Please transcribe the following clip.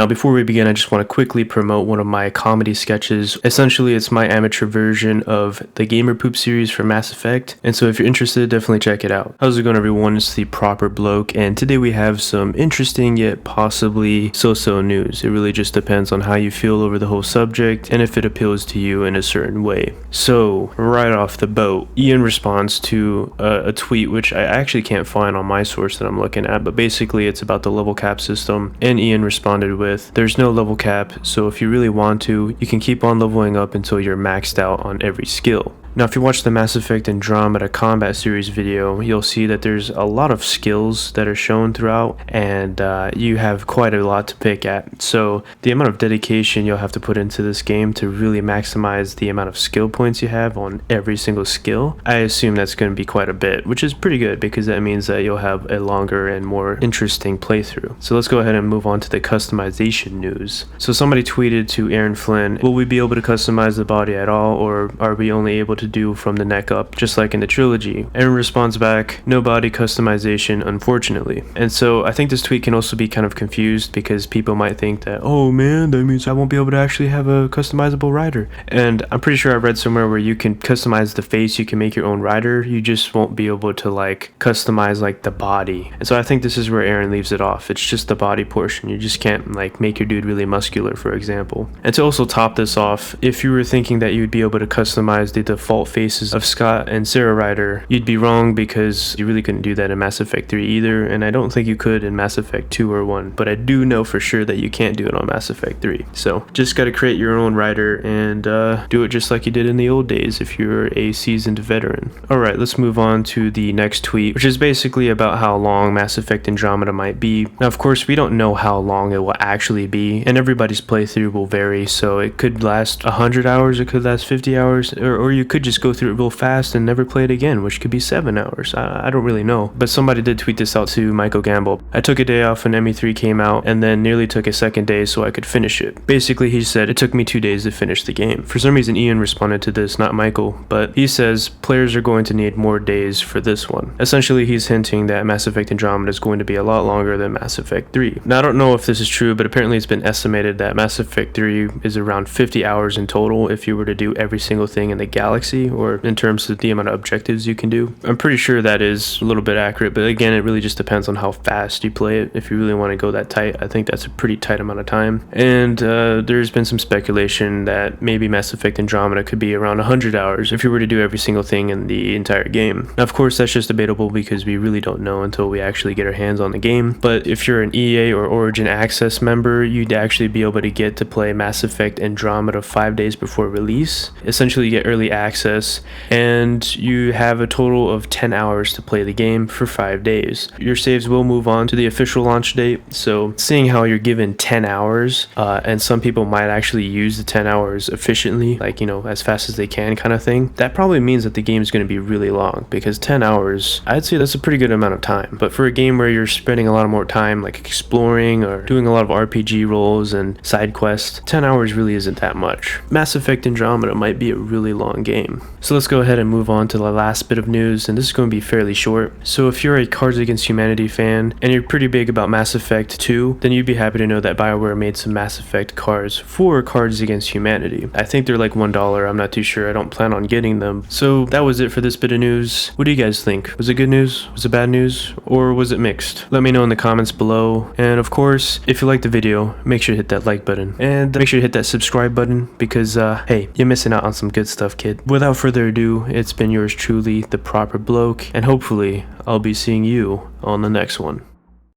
Now before we begin, I just want to quickly promote one of my comedy sketches. Essentially it's my amateur version of the Gamer Poop series for Mass Effect, and so if you're interested, definitely check it out. How's it going, everyone? It's TheProperBloke, and today we have some interesting yet possibly so-so news. It really just depends on how you feel over the whole subject and if it appeals to you in a certain way. So right off the boat, Ian responds to a tweet which I actually can't find on my source that I'm looking at, but basically it's about the level cap system, and Ian responded with, "There's no level cap, so if you really want to, you can keep on leveling up until you're maxed out on every skill." Now, if you watch the Mass Effect Andromeda combat series video, you'll see that there's a lot of skills that are shown throughout, and you have quite a lot to pick at. So the amount of dedication you'll have to put into this game to really maximize the amount of skill points you have on every single skill, I assume that's going to be quite a bit, which is pretty good because that means that you'll have a longer and more interesting playthrough. So let's go ahead and move on to the customization news. So somebody tweeted to Aaron Flynn, "Will we be able to customize the body at all, or are we only able to do from the neck up, just like in the trilogy?" Aaron responds back, "No body customization, unfortunately." And so I think this tweet can also be kind of confused because people might think that, oh man, that means I won't be able to actually have a customizable rider. And I'm pretty sure I read somewhere where you can customize the face, you can make your own rider, you just won't be able to like customize like the body. And so I think this is where Aaron leaves it off. It's just the body portion. You just can't like make your dude really muscular, for example. And to also top this off, if you were thinking that you'd be able to customize the default faces of Scott and Sarah Ryder, you'd be wrong because you really couldn't do that in Mass Effect 3 either, and I don't think you could in Mass Effect 2 or 1, but I do know for sure that you can't do it on Mass Effect 3. So just gotta create your own rider and do it just like you did in the old days if you're a seasoned veteran. Alright, let's move on to the next tweet, which is basically about how long Mass Effect Andromeda might be. Now of course we don't know how long it will actually be, and everybody's playthrough will vary, so it could last 100 hours, it could last 50 hours, or you could just go through it real fast and never play it again, which could be 7 hours. I don't really know, but somebody did tweet this out to Michael Gamble. "I took a day off when ME3 came out and then nearly took a second day so I could finish it." Basically he said it took me 2 days to finish the game. For some reason Ian responded to this, not Michael, but he says players are going to need more days for this one. Essentially he's hinting that Mass Effect Andromeda is going to be a lot longer than Mass Effect 3. Now I don't know if this is true, but apparently it's been estimated that Mass Effect 3 is around 50 hours in total if you were to do every single thing in the galaxy, or in terms of the amount of objectives you can do. I'm pretty sure that is a little bit accurate, but again, it really just depends on how fast you play it. If you really want to go that tight, I think that's a pretty tight amount of time. And there's been some speculation that maybe Mass Effect Andromeda could be around 100 hours if you were to do every single thing in the entire game. Now, of course, that's just debatable because we really don't know until we actually get our hands on the game. But if you're an EA or Origin Access member, you'd actually be able to get to play Mass Effect Andromeda 5 days before release. Essentially, you get early access, and you have a total of 10 hours to play the game for 5 days. Your saves will move on to the official launch date, so seeing how you're given 10 hours, and some people might actually use the 10 hours efficiently, like, you know, as fast as they can kind of thing, that probably means that the game is going to be really long, because 10 hours, I'd say that's a pretty good amount of time. But for a game where you're spending a lot more time like exploring or doing a lot of RPG roles and side quests, 10 hours really isn't that much. Mass Effect Andromeda might be a really long game. So let's go ahead and move on to the last bit of news, and this is going to be fairly short. So if you're a Cards Against Humanity fan and you're pretty big about Mass Effect 2, then you'd be happy to know that BioWare made some Mass Effect cards for Cards Against Humanity. I think they're like $1, I'm not too sure, I don't plan on getting them. So that was it for this bit of news. What do you guys think? Was it good news? Was it bad news? Or was it mixed? Let me know in the comments below, and of course, if you liked the video, make sure to hit that like button, and make sure to hit that subscribe button, because hey, you're missing out on some good stuff, kid. Without further ado, it's been yours truly, TheProperBloke, and hopefully I'll be seeing you on the next one.